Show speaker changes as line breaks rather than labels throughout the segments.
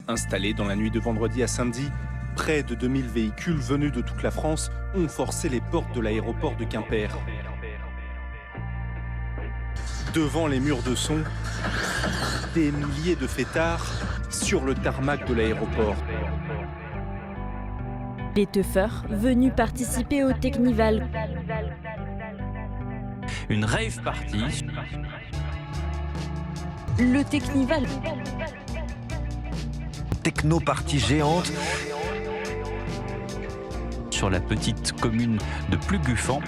Installés dans la nuit de vendredi à samedi, près de 2000 véhicules venus de toute la France ont forcé les portes de l'aéroport de Quimper. Devant les murs de son, des milliers de fêtards sur le tarmac de l'aéroport.
Les teufeurs venus participer au Technival.
Une rave party.
Le Technival.
Techno-partie géante
Sur la petite commune de Pluguffan.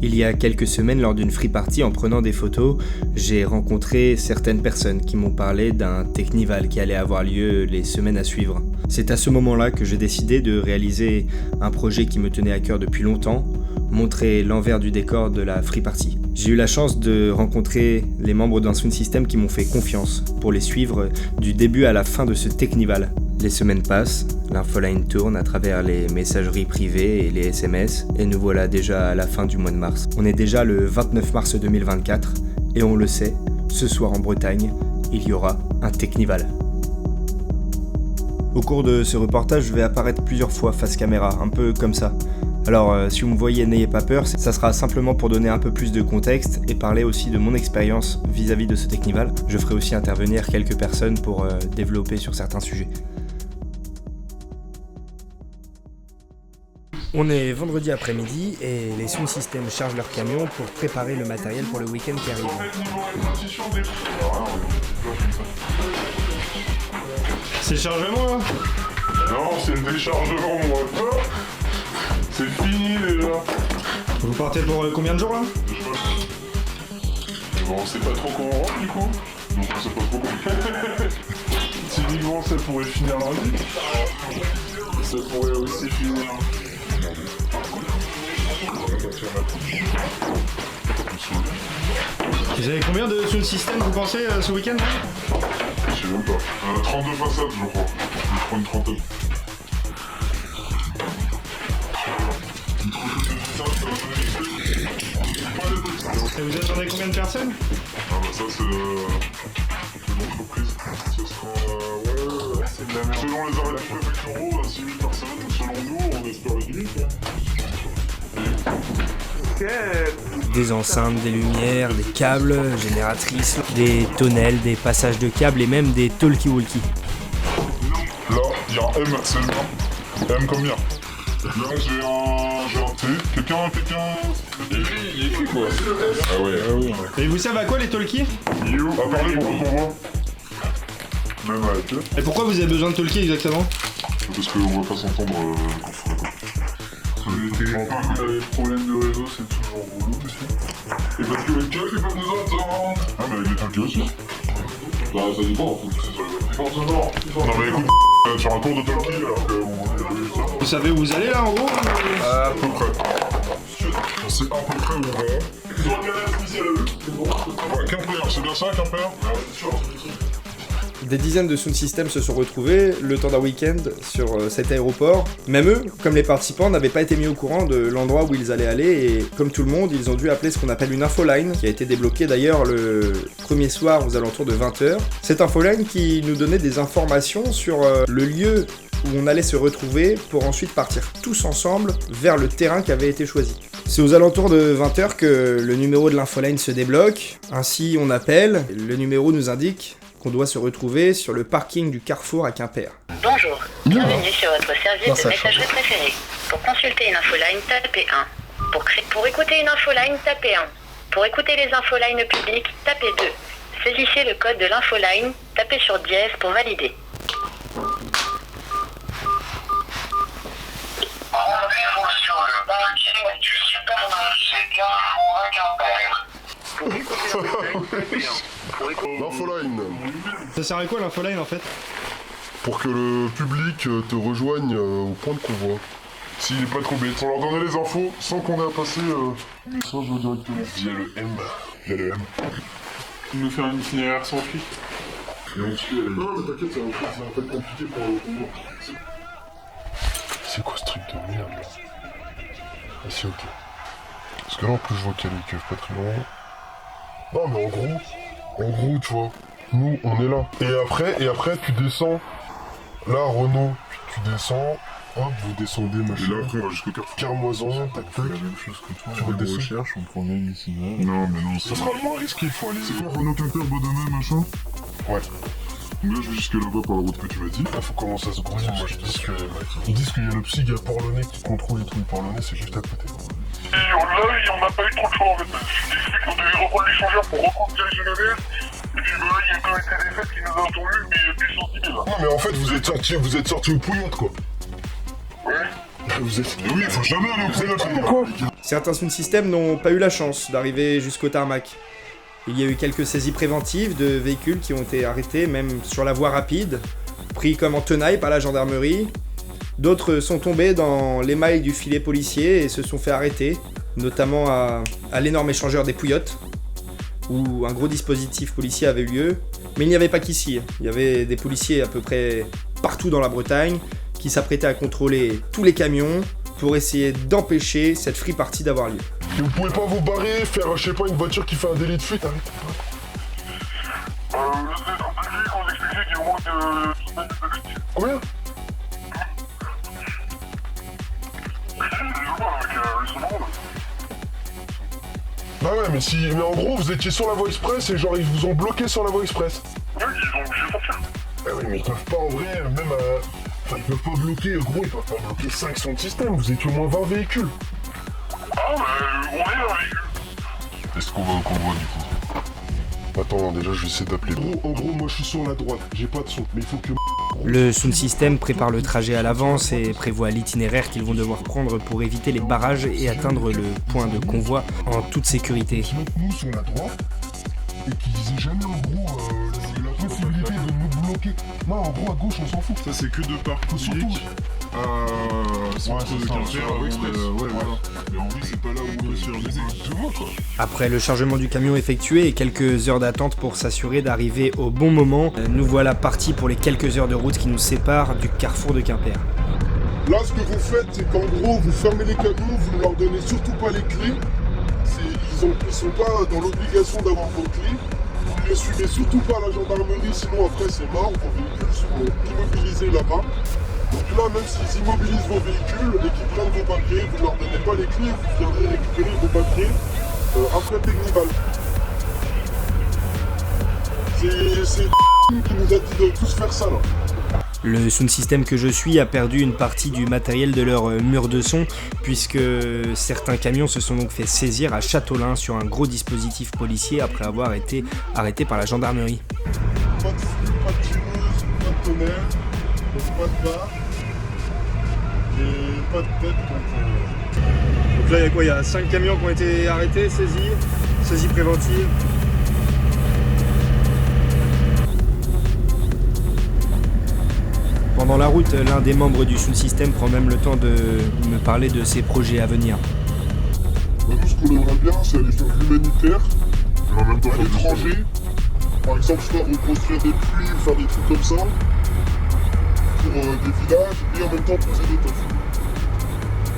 Il y a quelques semaines, lors d'une free party, en prenant des photos, j'ai rencontré certaines personnes qui m'ont parlé d'un Technival qui allait avoir lieu les semaines à suivre. C'est à ce moment-là que j'ai décidé de réaliser un projet qui me tenait à cœur depuis longtemps, montrer l'envers du décor de la free party. J'ai eu la chance de rencontrer les membres d'un sound system qui m'ont fait confiance pour les suivre du début à la fin de ce Technival. Les semaines passent, l'infoline tourne à travers les messageries privées et les SMS, et nous voilà déjà à la fin du mois de mars. On est déjà le 29 mars 2024, et on le sait, ce soir en Bretagne, il y aura un Technival. Au cours de ce reportage, je vais apparaître plusieurs fois face caméra, un peu comme ça. Alors si vous me voyez, n'ayez pas peur, ça sera simplement pour donner un peu plus de contexte et parler aussi de mon expérience vis-à-vis de ce Technival. Je ferai aussi intervenir quelques personnes pour développer sur certains sujets. On est vendredi après-midi et les sound systems chargent leur camion pour préparer le matériel pour le week-end qui arrive.
C'est le chargement là?
Non, c'est le déchargement, moi. C'est fini déjà.
Vous partez pour combien de jours là?
Bon, on sait pas trop comment on rentre du coup. Donc on sait pas trop combien. Typiquement, ça pourrait finir lundi. Ça pourrait aussi finir.
Vous avez combien de sound system vous pensez ce week-end?
Je sais même pas. 32 façades, je crois. Je prends une trentaine.
Et vous attendez combien de personnes?
Ah bah ça c'est l'entreprise. Ce sera... ouais, c'est de la merde. Selon les arrêts préfectoraux, 6000 personnes. Selon nous, on espère 10 000 quoi.
Des enceintes, des lumières, des câbles, génératrices, des tonnelles, des passages de câbles et même des talkie-walkie.
Là, il y a un M, c'est le mien. M combien? Là, j'ai un T. Quelqu'un... Il est écrit quoi. Ah ouais.
Et vous savez à quoi les talkies?
You, à parler pour qu'on voit. Même avec eux.
Et pourquoi vous avez besoin de talkies exactement?
Parce qu'on va pas s'entendre quand on fera quoi. Les problèmes de réseau, c'est toujours relou aussi. Et parce que les talkies, ils peuvent nous entendre. Ah, mais avec les talkies aussi. Bah, ça dépend, faut que c'est sur les forcément. Non, mais écoute, sur un tour de talkie, alors que
Vous savez où vous allez là en gros?
à peu près. On sait à peu près où on va. Ils ont un canal spécial à eux. Ouais, Quimper, c'est bien ça, Quimper? Ouais, c'est sûr.
Des dizaines de sound systems se sont retrouvés le temps d'un week-end sur cet aéroport. Même eux, comme les participants, n'avaient pas été mis au courant de l'endroit où ils allaient aller et comme tout le monde, ils ont dû appeler ce qu'on appelle une infoline qui a été débloquée d'ailleurs le premier soir aux alentours de 20h. Cette infoline qui nous donnait des informations sur le lieu où on allait se retrouver pour ensuite partir tous ensemble vers le terrain qui avait été choisi. C'est aux alentours de 20h que le numéro de l'infoline se débloque. Ainsi, on appelle, le numéro nous indique qu'on doit se retrouver sur le parking du Carrefour à Quimper.
Bonjour, bienvenue sur votre service de messagerie préféré. Pour consulter une infoline, tapez 1. Pour écouter une infoline, tapez 1. Pour écouter les infolines publiques, tapez 2. Saisissez le code de l'infoline, tapez sur dièse pour valider. Rendez-vous sur le parking du supermarché Carrefour à Quimper. Pour écouter l'infoline, tapez 1.
L'infoline.
Ça sert à quoi l'infoline en fait?
Pour que le public te rejoigne au point de convoi. S'il est pas trop bête. Pour leur donner les infos sans qu'on ait à passer le message directement. Via le M.
Nous faire un itinéraire sans flic.
Non, mais t'inquiète, ça va pas être compliqué pour le convoi. C'est quoi ce truc de merde là? Ah si, ok. Parce que là en plus je vois qu'il y a les keufs pas très loin. Non mais en gros tu vois, nous on est là. Et après tu descends. Là Renaud, tu descends. Hop, vous descendez machin. Et là après on va jusqu'au Carmoisin, tac tac. La même chose que toi, tu vas recherche, on promène ici là. Non mais non, ça sera le moins risqué, il faut aller. C'est quoi Renaud Quimper, Bodonnet, machin? Ouais. Donc là je vais jusque là-bas par la route que tu m'as dit. Là faut commencer à se grouiller, moi je dis que... Ils disent qu'il y a le psy gars Porlonais qui contrôle les trucs. Porlonais c'est juste à côté. Et là on n'a pas eu trop de choix en fait. Je t'explique qu'on devait reprendre l'échangeur pour reprendre directionnel. Et puis là il y a quand même été des fêtes qui nous a attendus, mais plus sensibles là. Non mais en fait vous êtes sortis aux pouillottes quoi. Ouais. Vous êtes... Oui, faut jamais aller aux pouillottes quoi.
Certains Sound System n'ont pas eu la chance d'arriver jusqu'au tarmac. Il y a eu quelques saisies préventives de véhicules qui ont été arrêtés, même sur la voie rapide, pris comme en tenaille par la gendarmerie. D'autres sont tombés dans les mailles du filet policier et se sont fait arrêter, notamment à l'énorme échangeur des Pouillottes, où un gros dispositif policier avait eu lieu. Mais il n'y avait pas qu'ici, il y avait des policiers à peu près partout dans la Bretagne qui s'apprêtaient à contrôler tous les camions pour essayer d'empêcher cette free party d'avoir lieu.
Et vous pouvez pas vous barrer, faire, je sais pas, une voiture qui fait un délit de fuite, arrêtez pas. C'est qu'on expliquait qu'il manque de... Combien? Bah ouais, mais en gros, vous étiez sur la voie express et genre, ils vous ont bloqué sur la voie express. Ouais, ils ont obligé de sortir. Ah oui, mais ils peuvent pas en vrai, même Enfin, ils peuvent pas bloquer, gros, ils peuvent pas bloquer 5 Sound System, vous étiez au moins 20 véhicules. Ah, mais on est un véhicule. Est-ce qu'on va au convoi du coup? Attends, déjà je vais essayer d'appeler. En gros, moi je suis sur la droite, j'ai pas de son, mais il faut que...
Le Sound System prépare le trajet à l'avance et prévoit l'itinéraire qu'ils vont devoir prendre pour éviter les barrages et atteindre le point de convoi en toute sécurité.
Nous sur la droite, et qu'ils disaient jamais en gros la possibilité de nous bloquer. Non, en gros à gauche on s'en fout. Ça c'est que de part public. C'est de Quimper, Express. Ouais, voilà. Mais en vrai, c'est pas là où on peut se faire des quoi.
Après le chargement du camion effectué et quelques heures d'attente pour s'assurer d'arriver au bon moment, nous voilà partis pour les quelques heures de route qui nous séparent du carrefour de Quimper.
Là, ce que vous faites, c'est qu'en gros, vous fermez les camions, vous ne leur donnez surtout pas les clés. Ils sont pas dans l'obligation d'avoir vos clés. Vous ne les suivez surtout pas à la gendarmerie, sinon après c'est mort, vos véhicules sont immobilisés là-bas. Donc là, même s'ils immobilisent vos véhicules et qu'ils prennent vos papiers, vous ne leur donnez pas les clés, vous viendrez récupérer vos papiers après Technival. C'est qui nous a dit de tous faire ça là.
Le Sound System que je suis a perdu une partie du matériel de leur mur de son, puisque certains camions se sont donc fait saisir à Châteaulin sur un gros dispositif policier après avoir été arrêtés par la gendarmerie.
Pas de flux, pas de tireuse, pas de tonnerre, pas de barre et pas de tête.
Donc là il y a quoi? Il y a 5 camions qui ont été arrêtés, saisis préventive.
Pendant la route, l'un des membres du Sound System prend même le temps de me parler de ses projets à venir.
Nous, ce qu'on aimerait bien, c'est aller faire de l'humanitaire, à l'étranger. Par exemple, je peux reconstruire des puits ou faire des trucs comme ça, pour des villages, et en même temps poser des teufs.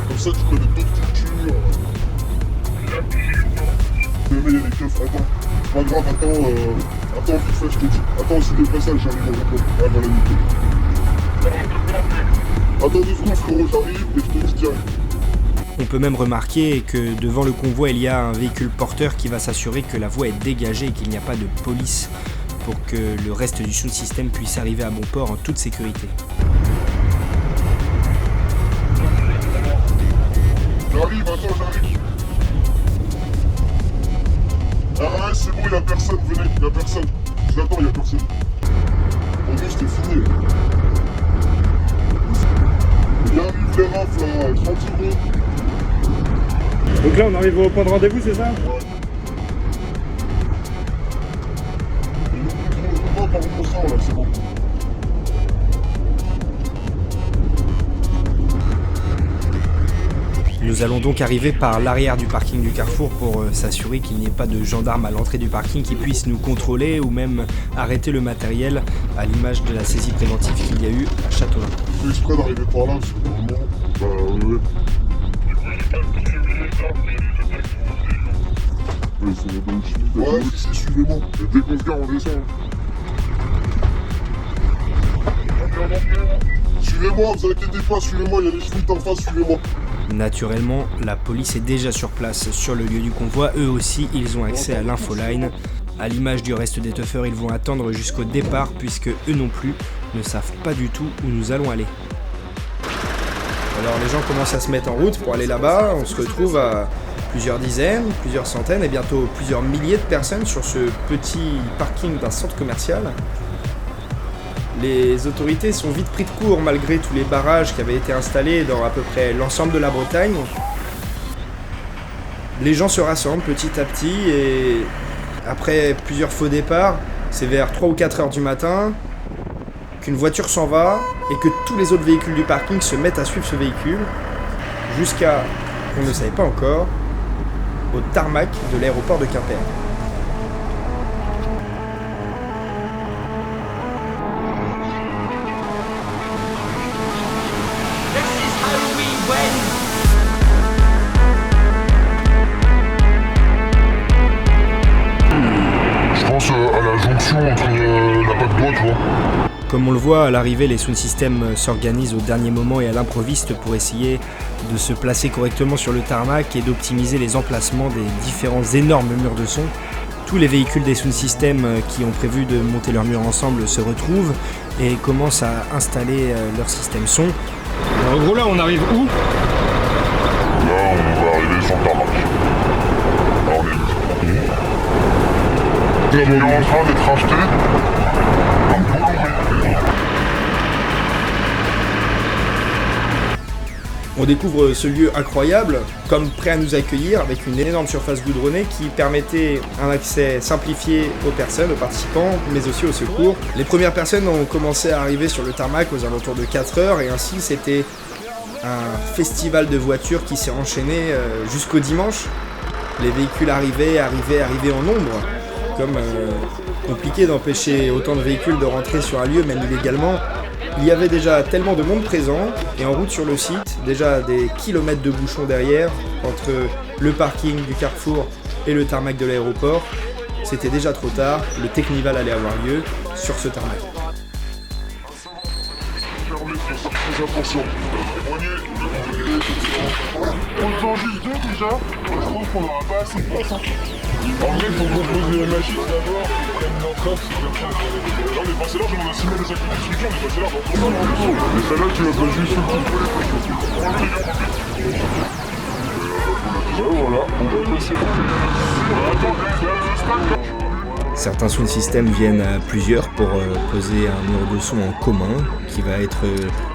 Comme ça, tu connais d'autres cultures. Mais il y a des teufs, attends. Pas grave, attends, vite fait, je te dis. Attends, c'est des passages, j'arrive à répondre. Ah, voilà, nickel. Attends 2 secondes frérot, j'arrive et je te dis direct.
On peut même remarquer que devant le convoi il y a un véhicule porteur qui va s'assurer que la voie est dégagée et qu'il n'y a pas de police pour que le reste du Sound System puisse arriver à bon port en toute sécurité.
J'arrive, attends, j'arrive. Ah ouais, c'est bon, y'a personne, venez, y'a personne. Je l'attends, y'a personne. Pour nous, c'était fini. Il arrive les rafles là, 30 euros.
Donc là on arrive au point de rendez-vous, c'est ça?
Ouais. Et nous contrôlons par le là, c'est bon.
Nous allons donc arriver par l'arrière du parking du Carrefour pour s'assurer qu'il n'y ait pas de gendarmes à l'entrée du parking qui puissent nous contrôler ou même arrêter le matériel, à l'image de la saisie préventive qu'il y a eu à Châteaulin.
Je fais exprès d'arriver par là, parce que normalement, ouais, suivez-moi. Et dès qu'on se gare, on descend. Suivez-moi, vous inquiétez pas, suivez-moi, il y a les schmitts en face, suivez-moi.
Naturellement, la police est déjà sur place sur le lieu du convoi. Eux aussi, ils ont accès à l'infoline. À l'image du reste des teufeurs, ils vont attendre jusqu'au départ puisque eux non plus ne savent pas du tout où nous allons aller. Alors les gens commencent à se mettre en route pour aller là-bas. On se retrouve à plusieurs dizaines, plusieurs centaines et bientôt plusieurs milliers de personnes sur ce petit parking d'un centre commercial. Les autorités sont vite pris de court malgré tous les barrages qui avaient été installés dans à peu près l'ensemble de la Bretagne. Les gens se rassemblent petit à petit et après plusieurs faux départs, c'est vers 3 ou 4 heures du matin qu'une voiture s'en va et que tous les autres véhicules du parking se mettent à suivre ce véhicule jusqu'à, on ne savait pas encore, au tarmac de l'aéroport de Quimper.
Je pense à la jonction entre la patte bois, tu vois.
Comme on le voit, à l'arrivée, les sound systems s'organisent au dernier moment et à l'improviste pour essayer de se placer correctement sur le tarmac et d'optimiser les emplacements des différents énormes murs de son. Tous les véhicules des sound systems qui ont prévu de monter leurs murs ensemble se retrouvent et commencent à installer leur système son.
Alors, en gros là on arrive où?
Là, on va arriver sur le tarmac. Là, on est en train d'être acheté un Bolloré.
On découvre ce lieu incroyable, comme prêt à nous accueillir, avec une énorme surface goudronnée qui permettait un accès simplifié aux personnes, aux participants, mais aussi aux secours. Les premières personnes ont commencé à arriver sur le tarmac aux alentours de 4 heures, et ainsi c'était un festival de voitures qui s'est enchaîné jusqu'au dimanche. Les véhicules arrivaient en nombre, comme compliqué d'empêcher autant de véhicules de rentrer sur un lieu, même illégalement. Il y avait déjà tellement de monde présent, et en route sur le site, déjà des kilomètres de bouchons derrière, entre le parking du Carrefour et le tarmac de l'aéroport. C'était déjà trop tard, le Technival allait avoir lieu sur ce tarmac.
Attention. On prend juste deux déjà. Je trouve qu'on n'aura pas assez de place. En vrai, il faut proposer la machine d'abord. Là, on est passé large, on a 6 mètres de sac de destruction, on est passé large. Mais celle-là, tu vas pas juste le voilà, on va passer.
Certains sound systems viennent à plusieurs pour poser un mur de son en commun qui va être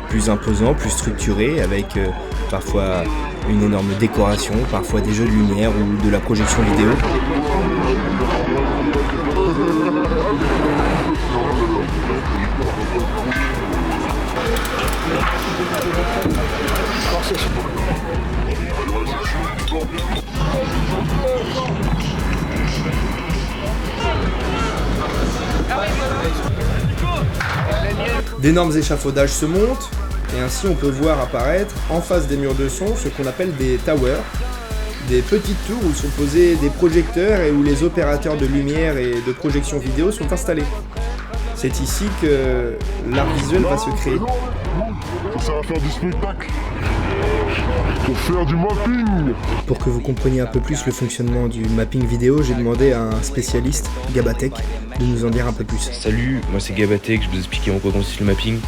plus imposant, plus structuré, avec parfois une énorme décoration, parfois des jeux de lumière ou de la projection vidéo. D'énormes échafaudages se montent, et ainsi on peut voir apparaître en face des murs de son ce qu'on appelle des towers, des petites tours où sont posés des projecteurs et où les opérateurs de lumière et de projection vidéo sont installés. C'est ici que l'art visuel va se créer.
Ça va faire du spectacle. Pour faire du mapping.
Pour que vous compreniez un peu plus le fonctionnement du mapping vidéo, j'ai demandé à un spécialiste, Gabatech, de nous en dire un peu plus.
Salut, moi c'est Gabatech, je vais vous expliquer en quoi consiste le mapping.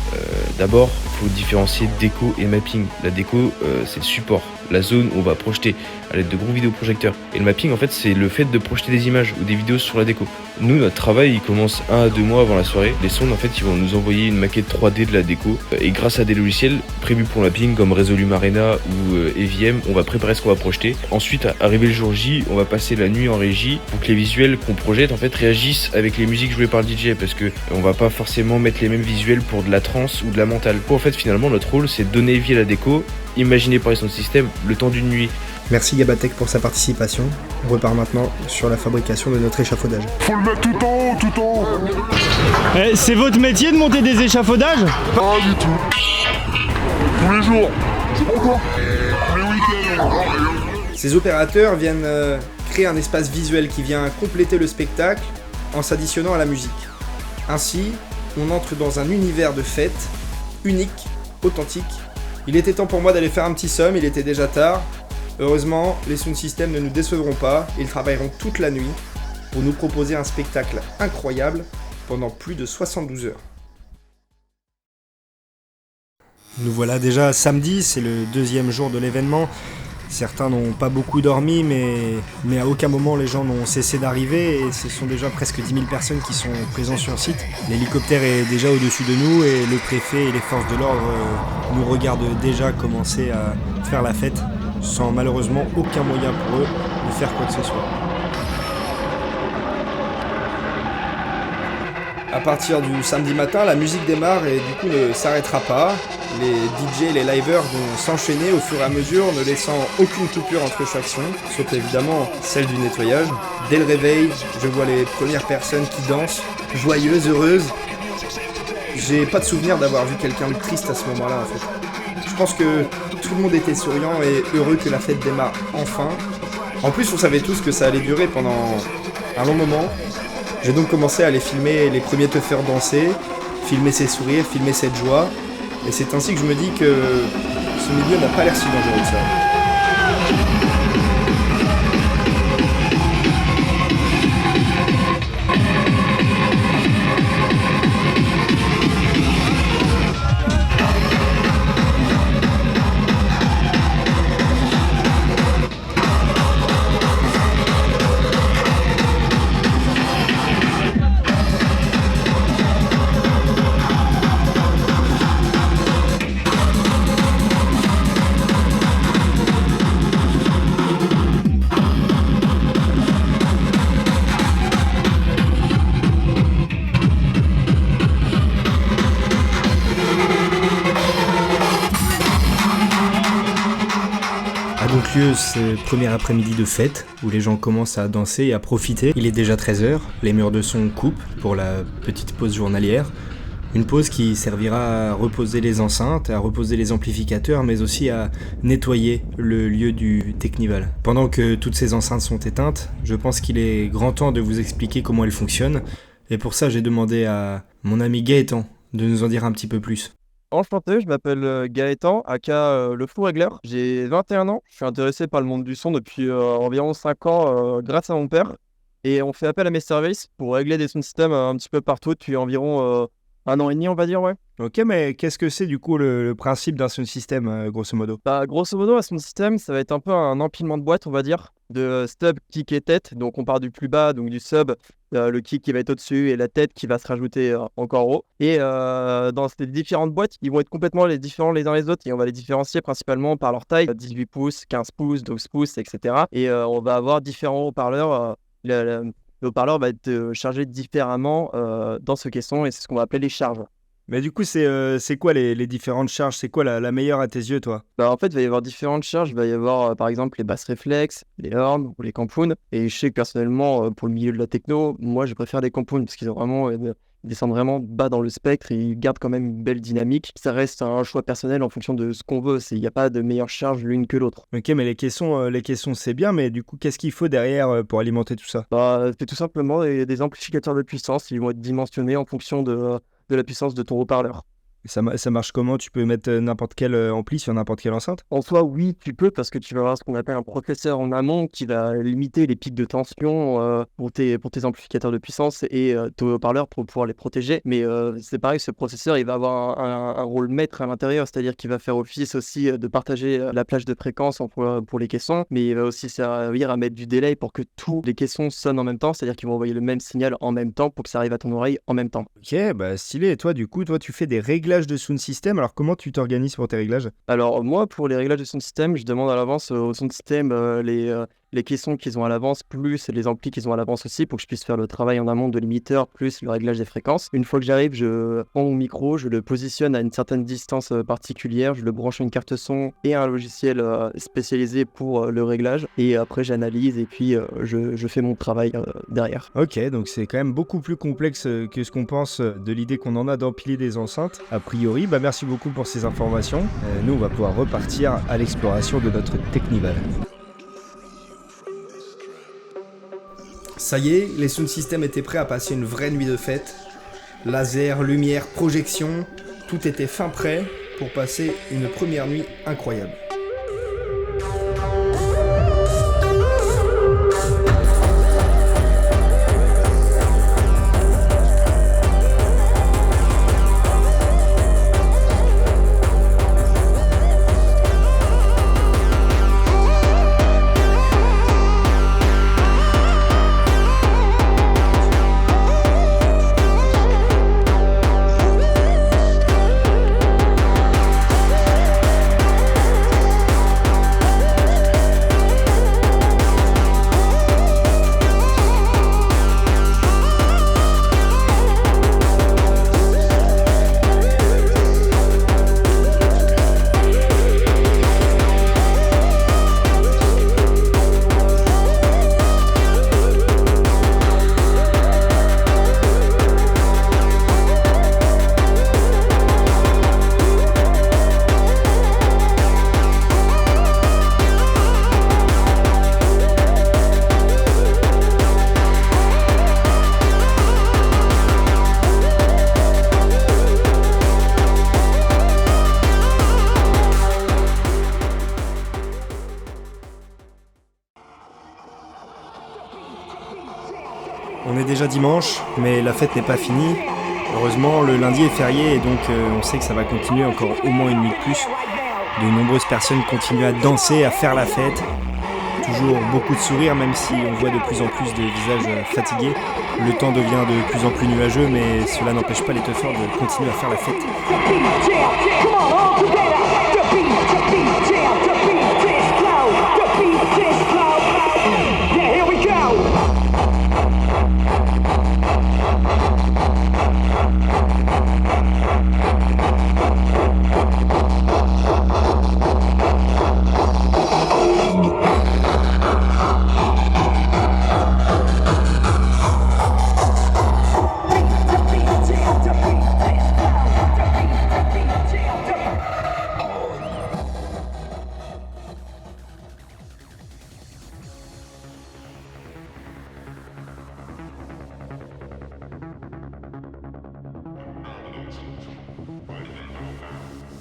D'abord, il faut différencier déco et mapping. La déco, c'est le support, la zone où on va projeter à l'aide de gros vidéoprojecteurs. Et le mapping, en fait, c'est le fait de projeter des images ou des vidéos sur la déco. Nous, notre travail, il commence 1 à 2 mois avant la soirée. Les sondes, en fait, ils vont nous envoyer une maquette 3D de la déco. Et grâce à des logiciels prévus pour le mapping comme Resolume Arena ou EVM, on va préparer ce qu'on va projeter. Ensuite, arrivé le jour J, on va passer la nuit en régie pour que les visuels qu'on projette en fait réagissent avec les musiques jouées par le DJ, parce que on va pas forcément mettre les mêmes visuels pour de la trance ou de la mentale. En fait, finalement, notre rôle, c'est de donner vie à la déco, imaginer par son système le temps d'une nuit.
Merci Gabatech pour sa participation. On repart maintenant sur la fabrication de notre échafaudage.
Faut le mettre tout en haut, tout en haut.
C'est votre métier de monter des échafaudages?
Pas du tout. Tous les jours. C'est bon quoi? Tous les week-ends.
Ces opérateurs viennent créer un espace visuel qui vient compléter le spectacle en s'additionnant à la musique. Ainsi, on entre dans un univers de fête, unique, authentique. Il était temps pour moi d'aller faire un petit somme, il était déjà tard. Heureusement, les sound systems ne nous décevront pas, ils travailleront toute la nuit pour nous proposer un spectacle incroyable pendant plus de 72 heures. Nous voilà déjà samedi, c'est le deuxième jour de l'événement. Certains n'ont pas beaucoup dormi, mais à aucun moment les gens n'ont cessé d'arriver et ce sont déjà presque 10 000 personnes qui sont présentes sur le site. L'hélicoptère est déjà au-dessus de nous et le préfet et les forces de l'ordre nous regardent déjà commencer à faire la fête, sans malheureusement aucun moyen pour eux de faire quoi que ce soit. À partir du samedi matin, la musique démarre et du coup ne s'arrêtera pas. Les DJ et les liveurs vont s'enchaîner au fur et à mesure, ne laissant aucune coupure entre chaque son, sauf évidemment celle du nettoyage. Dès le réveil, je vois les premières personnes qui dansent, joyeuses, heureuses. J'ai pas de souvenir d'avoir vu quelqu'un de triste à ce moment-là en fait. Je pense que tout le monde était souriant et heureux que la fête démarre enfin. En plus, on savait tous que ça allait durer pendant un long moment. J'ai donc commencé à aller filmer les premiers teufeurs danser, filmer ces sourires, filmer cette joie. Et c'est ainsi que je me dis que ce milieu n'a pas l'air si dangereux que ça. Ce premier après-midi de fête où les gens commencent à danser et à profiter. Il est déjà 13h, les murs de son coupent pour la petite pause journalière. Une pause qui servira à reposer les enceintes, à reposer les amplificateurs, mais aussi à nettoyer le lieu du Technival. Pendant que toutes ces enceintes sont éteintes, je pense qu'il est grand temps de vous expliquer comment elles fonctionnent. Et pour ça, j'ai demandé à mon ami Gaëtan de nous en dire un petit peu plus.
Enchanté, je m'appelle Gaëtan, aka le Fou Régleur. J'ai 21 ans, je suis intéressé par le monde du son depuis environ 5 ans grâce à mon père. Et on fait appel à mes services pour régler des sound systems un petit peu partout depuis environ 1 an et demi, on va dire, ouais.
Ok, mais qu'est-ce que c'est du coup le principe d'un sound system, grosso modo?
Grosso modo, un sound system, ça va être un peu un empilement de boîtes, on va dire, de stub, kick et tête. Donc on part du plus bas, donc du sub, le kick qui va être au-dessus et la tête qui va se rajouter encore haut. Et dans ces différentes boîtes, ils vont être complètement différents les uns les autres et on va les différencier principalement par leur taille, 18 pouces, 15 pouces, 12 pouces, etc. Et on va avoir différents haut-parleurs. Le haut-parleur va être chargé différemment dans ce caisson et c'est ce qu'on va appeler les charges.
Mais du coup, c'est quoi les différentes charges? C'est quoi la meilleure à tes yeux, toi?
En fait, il va y avoir différentes charges. Il va y avoir, par exemple, les basses réflexes, les horns ou les campounes. Et je sais que personnellement, pour le milieu de la techno, moi, je préfère les campounes parce qu'ils ont vraiment, ils descendent vraiment bas dans le spectre et ils gardent quand même une belle dynamique. Ça reste un choix personnel en fonction de ce qu'on veut. Il n'y a pas de meilleure charge l'une que l'autre.
Ok, mais les caissons, c'est bien, mais du coup, qu'est-ce qu'il faut derrière pour alimenter tout ça?
C'est tout simplement des amplificateurs de puissance. Ils vont être dimensionnés en fonction de la puissance de ton haut-parleur.
Ça marche comment? Tu peux mettre n'importe quel ampli sur n'importe quelle enceinte?
En soi, oui, tu peux, parce que tu vas avoir ce qu'on appelle un processeur en amont qui va limiter les pics de tension pour tes amplificateurs de puissance et tes haut-parleurs pour pouvoir les protéger. Mais c'est pareil, ce processeur, il va avoir un rôle maître à l'intérieur, c'est-à-dire qu'il va faire office aussi de partager la plage de fréquence pour les caissons, mais il va aussi servir à mettre du délai pour que tous les caissons sonnent en même temps, c'est-à-dire qu'ils vont envoyer le même signal en même temps pour que ça arrive à ton oreille en même temps.
Ok, stylé. Et toi, du coup, tu fais des réglages réglages de sound system. Alors comment tu t'organises pour tes réglages ?
Alors moi, pour les réglages de sound system, je demande à l'avance au sound system les caissons qu'ils ont à l'avance, plus les amplis qu'ils ont à l'avance aussi, pour que je puisse faire le travail en amont de limiteur, plus le réglage des fréquences. Une fois que j'arrive, je prends mon micro, je le positionne à une certaine distance particulière, je le branche à une carte son et à un logiciel spécialisé pour le réglage. Et après, j'analyse et puis je fais mon travail derrière.
Ok, donc c'est quand même beaucoup plus complexe que ce qu'on pense de l'idée qu'on en a d'empiler des enceintes. A priori, merci beaucoup pour ces informations. Nous, on va pouvoir repartir à l'exploration de notre Technival. Ça y est, les sound systems étaient prêts à passer une vraie nuit de fête. Laser, lumière, projection, tout était fin prêt pour passer une première nuit incroyable. On est déjà dimanche, mais la fête n'est pas finie. Heureusement, le lundi est férié et donc on sait que ça va continuer encore au moins une nuit de plus. De nombreuses personnes continuent à danser, à faire la fête. Toujours beaucoup de sourires, même si on voit de plus en plus de visages fatigués. Le temps devient de plus en plus nuageux, mais cela n'empêche pas les teufeurs de continuer à faire la fête.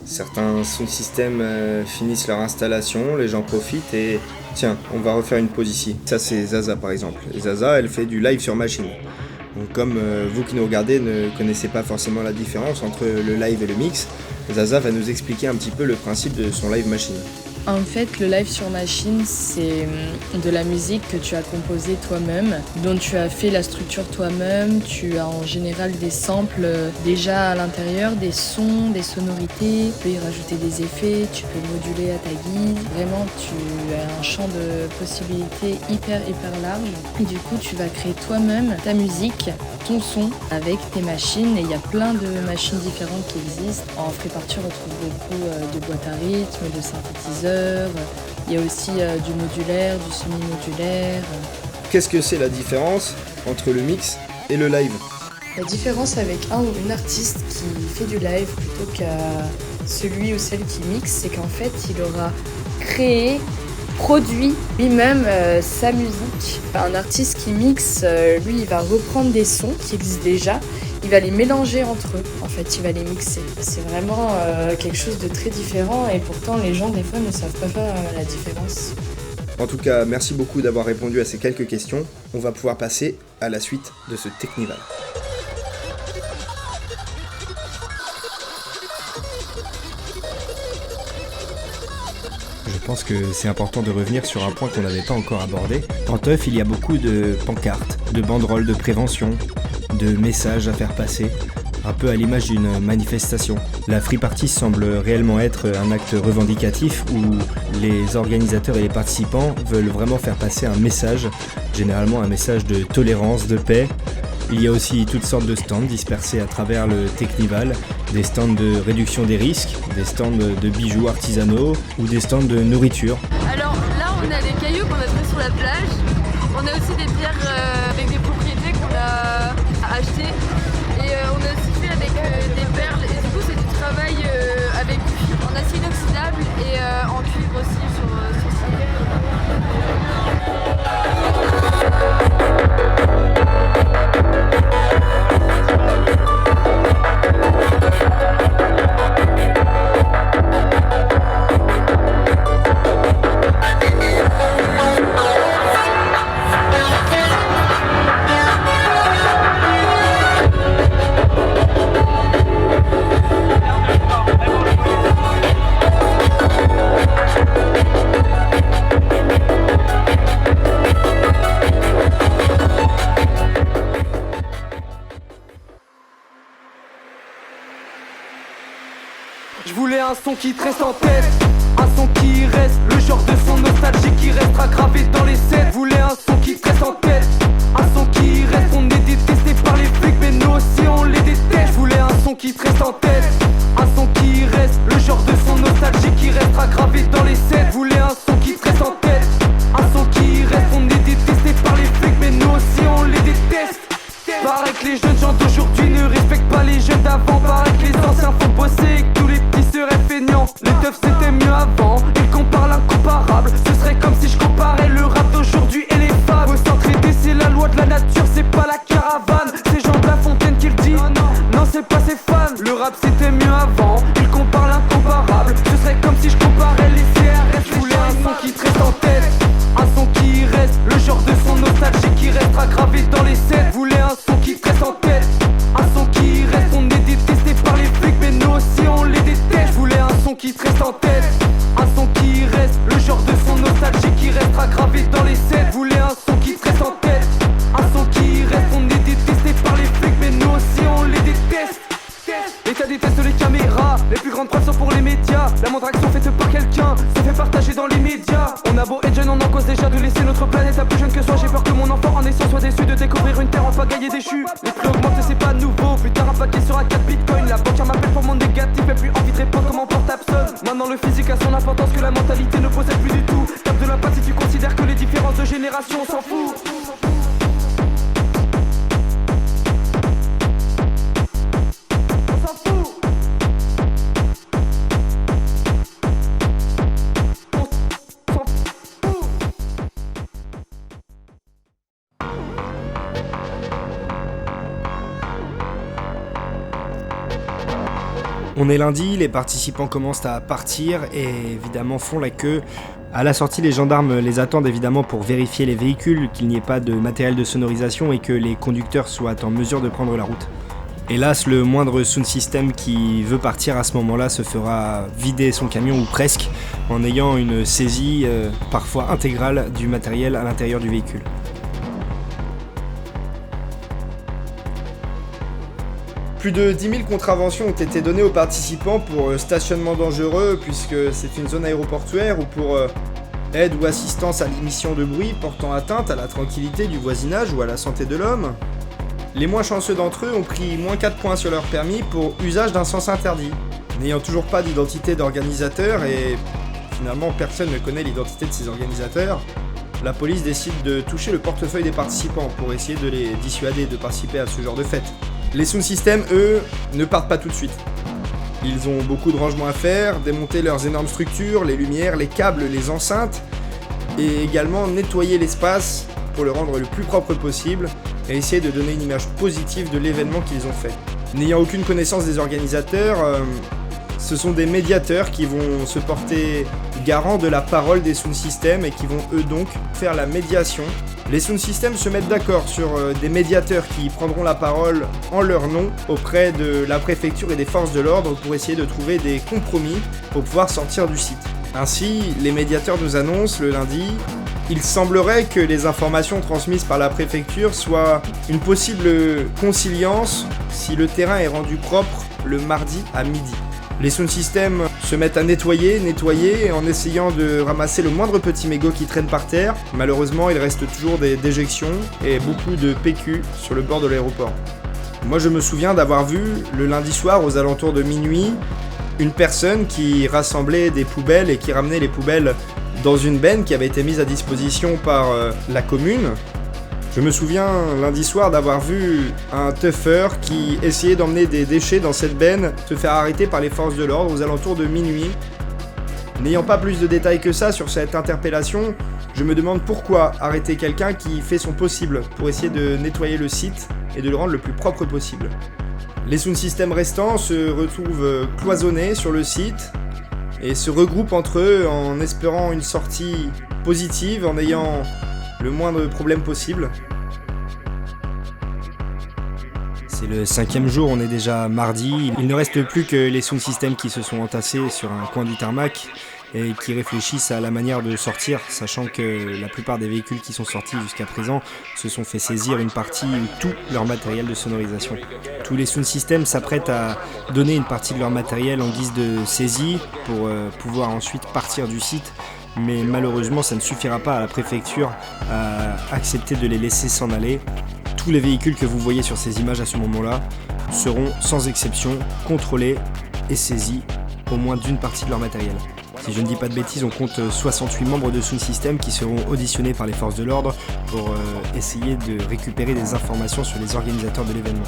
Certains sound systems finissent leur installation, les gens profitent et tiens, on va refaire une pause ici. Ça c'est Zaza par exemple. Et Zaza, elle fait du live sur machine. Donc comme vous qui nous regardez ne connaissez pas forcément la différence entre le live et le mix, Zaza va nous expliquer un petit peu le principe de son live machine.
En fait, le live sur machine, c'est de la musique que tu as composée toi-même, dont tu as fait la structure toi-même. Tu as en général des samples déjà à l'intérieur, des sons, des sonorités. Tu peux y rajouter des effets, tu peux moduler à ta guise. Vraiment, tu as un champ de possibilités hyper large. Et du coup, tu vas créer toi-même ta musique, ton son avec tes machines. Et il y a plein de machines différentes qui existent. En free party, on retrouve beaucoup de boîtes à rythme, de synthétiseurs. Il y a aussi du modulaire, du semi-modulaire.
Qu'est-ce que c'est la différence entre le mix et le live ?
La différence avec un ou une artiste qui fait du live plutôt qu'à celui ou celle qui mixe, c'est qu'en fait, il aura créé, produit lui-même sa musique. Un artiste qui mixe, lui, il va reprendre des sons qui existent déjà. Il va les mélanger entre eux, en fait, il va les mixer. C'est vraiment quelque chose de très différent et pourtant les gens des fois ne savent pas faire la différence.
En tout cas, merci beaucoup d'avoir répondu à ces quelques questions. On va pouvoir passer à la suite de ce Technival. Je pense que c'est important de revenir sur un point qu'on n'avait pas encore abordé. En teuf, il y a beaucoup de pancartes, de banderoles de prévention, de messages à faire passer. un peu à l'image d'une manifestation. La Free Party semble réellement être un acte revendicatif où les organisateurs et les participants veulent vraiment faire passer un message, généralement un message de tolérance, de paix. Il y a aussi toutes sortes de stands dispersés à travers le Technival, des stands de réduction des risques, des stands de bijoux artisanaux ou des stands de nourriture.
Alors là on a des cailloux qu'on a trouvés sur la plage, on a aussi des pierres avec des propriétés qu'on a achetées et on a aussi fait avec des perles et du coup c'est du travail avec en acier inoxydable et en cuivre aussi sur
Je voulais un son qui te reste en tête, un son qui reste, le genre de son nostalgique qui restera gravé dans les scènes. Je voulais un son qui te reste en tête, un son qui reste, on est détesté par les flics mais nous aussi on les déteste. Je voulais un son qui te reste en tête, un son qui reste, le genre de son nostalgique qui restera gravé dans les scènes. Je voulais un son qui te reste en tête, un son qui reste, on est détesté par les flics mais nous aussi on les déteste. Paraît que les jeunes gens d'aujourd'hui ne respectent pas les jeunes d'avant. Paraît que les anciens font bosser et que tous les petits seraient feignants. Les teufs c'était mieux avant, ils comparent l'incomparable. Ce serait comme si je comparais le rap d'aujourd'hui et les femmes. Faut s'entraider, c'est la loi de la nature, c'est pas la caravane. C'est Jean de La Fontaine qui le dit, non c'est pas ses fans. Le rap c'était mieux avant, ils comparent l'incomparable. Ce serait comme si je comparais les CRS. Je voulais un son qui te reste en tête, un son qui reste, le genre de son nostalgique qui restera gravé dans les scènes. Voulais un son qui te reste en tête, un son qui reste, on est détesté par les flics mais nous aussi on les déteste. Je voulais un son qui te reste en tête, un son qui reste, le genre de son nostalgique qui restera gravé dans les scènes. Voulais un son qui te reste en tête, un son qui reste, on est détesté par les flics mais nous aussi on les déteste. L'État déteste les caméras, les plus grandes preuves sont pour les médias. La moindre action faite par quelqu'un se fait partager dans les médias. On a beau être jeune, on en cause déjà de laisser notre planète à plus jeune que soi. J'ai peur que mon enfant en naissant soit déçu de découvrir une terre en pagaille et déchue. Les prix augmentent, c'est pas nouveau, plus tard un paquet sera 4 bitcoins. La banque m'appelle pour mon négatif, et plus envie de répondre comme mon portable sonne. Maintenant le physique a son importance que la mentalité ne possède plus du tout. Tape de l'impact si tu considères que les différences de génération on s'en fout.
On est lundi, les participants commencent à partir et évidemment font la queue. À la sortie, les gendarmes les attendent évidemment pour vérifier les véhicules, qu'il n'y ait pas de matériel de sonorisation et que les conducteurs soient en mesure de prendre la route. Hélas, le moindre sound system qui veut partir à ce moment-là se fera vider son camion ou presque, en ayant une saisie parfois intégrale du matériel à l'intérieur du véhicule. Plus de 10 000 contraventions ont été données aux participants pour stationnement dangereux, puisque c'est une zone aéroportuaire, ou pour aide ou assistance à l'émission de bruit portant atteinte à la tranquillité du voisinage ou à la santé de l'homme. Les moins chanceux d'entre eux ont pris moins 4 points sur leur permis pour usage d'un sens interdit. N'ayant toujours pas d'identité d'organisateur, et finalement personne ne connaît l'identité de ces organisateurs, la police décide de toucher le portefeuille des participants pour essayer de les dissuader de participer à ce genre de fête. Les sound systems, eux, ne partent pas tout de suite. Ils ont beaucoup de rangements à faire, démonter leurs énormes structures, les lumières, les câbles, les enceintes, et également nettoyer l'espace pour le rendre le plus propre possible et essayer de donner une image positive de l'événement qu'ils ont fait. N'ayant aucune connaissance des organisateurs, ce sont des médiateurs qui vont se porter garants de la parole des sound systems et qui vont eux donc faire la médiation. Les sound systems se mettent d'accord sur des médiateurs qui prendront la parole en leur nom auprès de la préfecture et des forces de l'ordre pour essayer de trouver des compromis pour pouvoir sortir du site. Ainsi, les médiateurs nous annoncent le lundi Il semblerait que les informations transmises par la préfecture soient une possible conciliance si le terrain est rendu propre le mardi à midi. Les sound systems se mettent à nettoyer en essayant de ramasser le moindre petit mégot qui traîne par terre. Malheureusement, il reste toujours des déjections et beaucoup de PQ sur le bord de l'aéroport. Moi, je me souviens d'avoir vu le lundi soir aux alentours de minuit une personne qui rassemblait des poubelles et qui ramenait les poubelles dans une benne qui avait été mise à disposition par la commune. Je me souviens lundi soir d'avoir vu un teuffer qui essayait d'emmener des déchets dans cette benne se faire arrêter par les forces de l'ordre aux alentours de minuit. N'ayant pas plus de détails que ça sur cette interpellation, je me demande pourquoi arrêter quelqu'un qui fait son possible pour essayer de nettoyer le site et de le rendre le plus propre possible. Les sound systems restants se retrouvent cloisonnés sur le site et se regroupent entre eux en espérant une sortie positive, en ayant le moindre problème possible. C'est le 5e jour, on est déjà mardi. Il ne reste plus que les sound systems qui se sont entassés sur un coin du tarmac et qui réfléchissent à la manière de sortir, sachant que la plupart des véhicules qui sont sortis jusqu'à présent se sont fait saisir une partie ou tout leur matériel de sonorisation. Tous les sound systems s'apprêtent à donner une partie de leur matériel en guise de saisie pour pouvoir ensuite partir du site. Mais malheureusement, ça ne suffira pas à la préfecture à accepter de les laisser s'en aller. Tous les véhicules que vous voyez sur ces images à ce moment-là seront sans exception contrôlés et saisis au moins d'une partie de leur matériel. Si je ne dis pas de bêtises, on compte 68 membres de sound system qui seront auditionnés par les forces de l'ordre pour essayer de récupérer des informations sur les organisateurs de l'événement.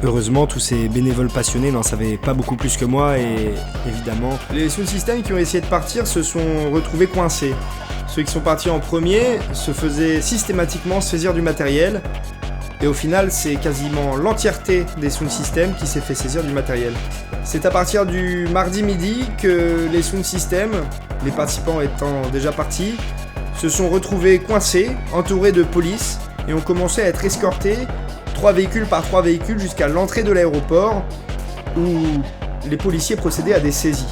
Heureusement, tous ces bénévoles passionnés n'en savaient pas beaucoup plus que moi et évidemment, les sound systems qui ont essayé de partir se sont retrouvés coincés. Ceux qui sont partis en premier se faisaient systématiquement saisir du matériel et au final, c'est quasiment l'entièreté des sound systems qui s'est fait saisir du matériel. C'est à partir du mardi midi que les sound systems, les participants étant déjà partis, se sont retrouvés coincés, entourés de police et ont commencé à être escortés 3 véhicules par 3 véhicules jusqu'à l'entrée de l'aéroport où les policiers procédaient à des saisies.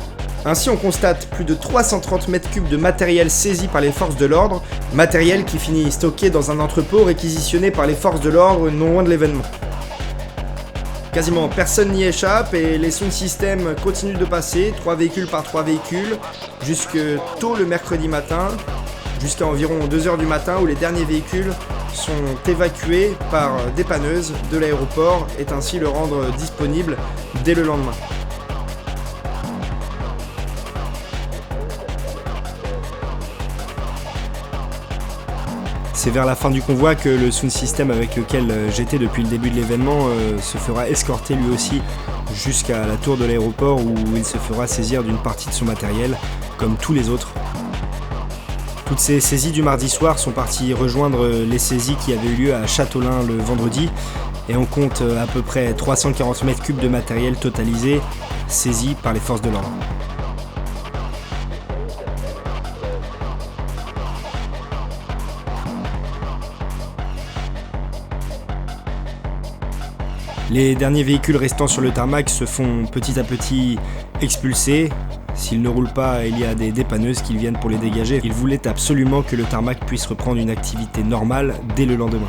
Ainsi, on constate plus de 330 mètres cubes de matériel saisi par les forces de l'ordre, matériel qui finit stocké dans un entrepôt réquisitionné par les forces de l'ordre non loin de l'événement. Quasiment personne n'y échappe et les sound systems continuent de passer, 3 véhicules par 3 véhicules, jusque tôt le mercredi matin, jusqu'à environ 2h du matin où les derniers véhicules sont évacués par dépanneuses de l'aéroport et ainsi le rendre disponible dès le lendemain. C'est vers la fin du convoi que le sound system avec lequel j'étais depuis le début de l'événement se fera escorter lui aussi jusqu'à la tour de l'aéroport où il se fera saisir d'une partie de son matériel, comme tous les autres. Toutes ces saisies du mardi soir sont parties rejoindre les saisies qui avaient eu lieu à Châteaulin le vendredi et on compte à peu près 340 mètres cubes de matériel totalisé saisis par les forces de l'ordre. Les derniers véhicules restant sur le tarmac se font petit à petit expulser. S'ils ne roulent pas, il y a des dépanneuses qui viennent pour les dégager. Ils voulaient absolument que le tarmac puisse reprendre une activité normale dès le lendemain.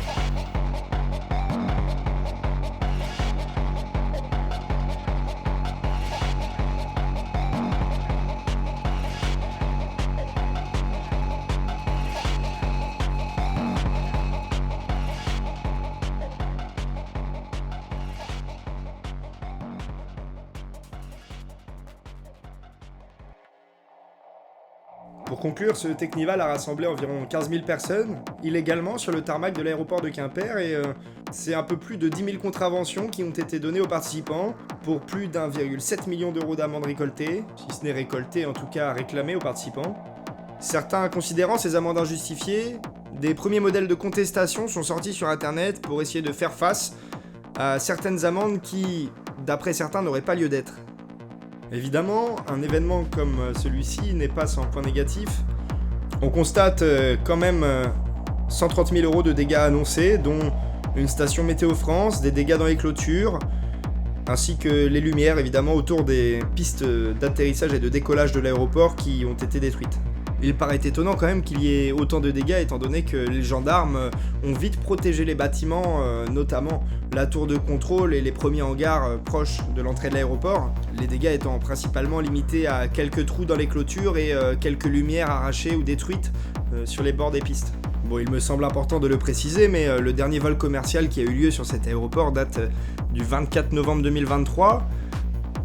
Pour conclure, ce Technival a rassemblé environ 15 000 personnes, illégalement sur le tarmac de l'aéroport de Quimper, et c'est un peu plus de 10 000 contraventions qui ont été données aux participants, pour plus d'1,7 million d'euros d'amendes récoltées, si ce n'est récoltées, en tout cas réclamées aux participants. Certains considérant ces amendes injustifiées, des premiers modèles de contestation sont sortis sur internet pour essayer de faire face à certaines amendes qui, d'après certains, n'auraient pas lieu d'être. Évidemment, un événement comme celui-ci n'est pas sans point négatif. On constate quand même 130 000 euros de dégâts annoncés, dont une station Météo France, des dégâts dans les clôtures, ainsi que les lumières évidemment autour des pistes d'atterrissage et de décollage de l'aéroport qui ont été détruites. Il paraît étonnant quand même qu'il y ait autant de dégâts étant donné que les gendarmes ont vite protégé les bâtiments, notamment la tour de contrôle et les premiers hangars proches de l'entrée de l'aéroport, les dégâts étant principalement limités à quelques trous dans les clôtures et quelques lumières arrachées ou détruites sur les bords des pistes. Bon, il me semble important de le préciser, mais le dernier vol commercial qui a eu lieu sur cet aéroport date du 24 novembre 2023.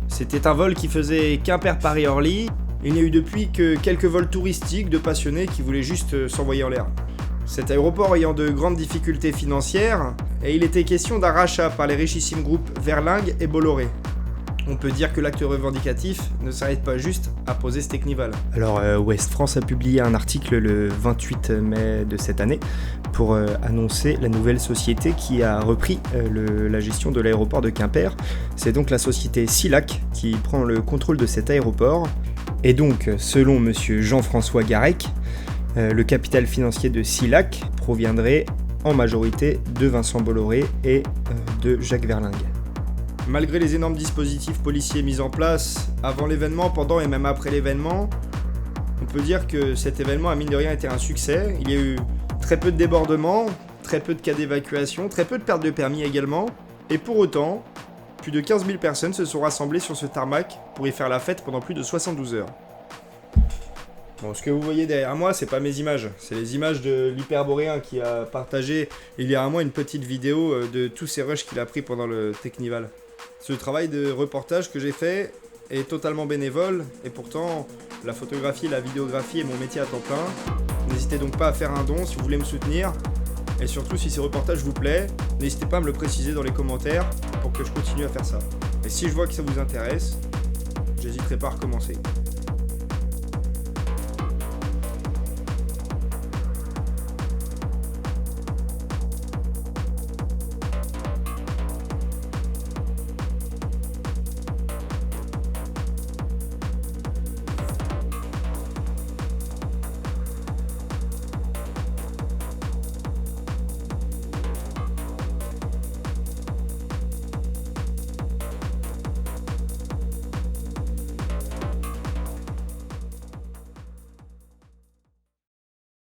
C'était un vol qui faisait Quimper-Paris-Orly. Il n'y a eu depuis que quelques vols touristiques de passionnés qui voulaient juste s'envoyer en l'air. Cet aéroport ayant de grandes difficultés financières, et il était question d'un rachat par les richissimes groupes Verlingue et Bolloré. On peut dire que l'acte revendicatif ne s'arrête pas juste à poser ce Technival. Alors Ouest France a publié un article le 28 mai de cette année pour annoncer la nouvelle société qui a repris la gestion de l'aéroport de Quimper. C'est donc la société SILAC qui prend le contrôle de cet aéroport. Et donc, selon monsieur Jean-François Garec, le capital financier de SILAC proviendrait en majorité de Vincent Bolloré et de Jacques Verlingue. Malgré les énormes dispositifs policiers mis en place avant l'événement, pendant et même après l'événement, on peut dire que cet événement a mine de rien été un succès. Il y a eu très peu de débordements, très peu de cas d'évacuation, très peu de pertes de permis également. Et pour autant, plus de 15 000 personnes se sont rassemblées sur ce tarmac pour y faire la fête pendant plus de 72 heures. Bon, ce que vous voyez derrière moi, c'est pas mes images, c'est les images de l'Hyperboréen qui a partagé il y a un mois une petite vidéo de tous ces rushs qu'il a pris pendant le Technival. Ce travail de reportage que j'ai fait est totalement bénévole et pourtant la photographie et la vidéographie est mon métier à temps plein. N'hésitez donc pas à faire un don si vous voulez me soutenir. Et surtout, si ces reportages vous plaisent, n'hésitez pas à me le préciser dans les commentaires pour que je continue à faire ça. Et si je vois que ça vous intéresse, j'hésiterai pas à recommencer.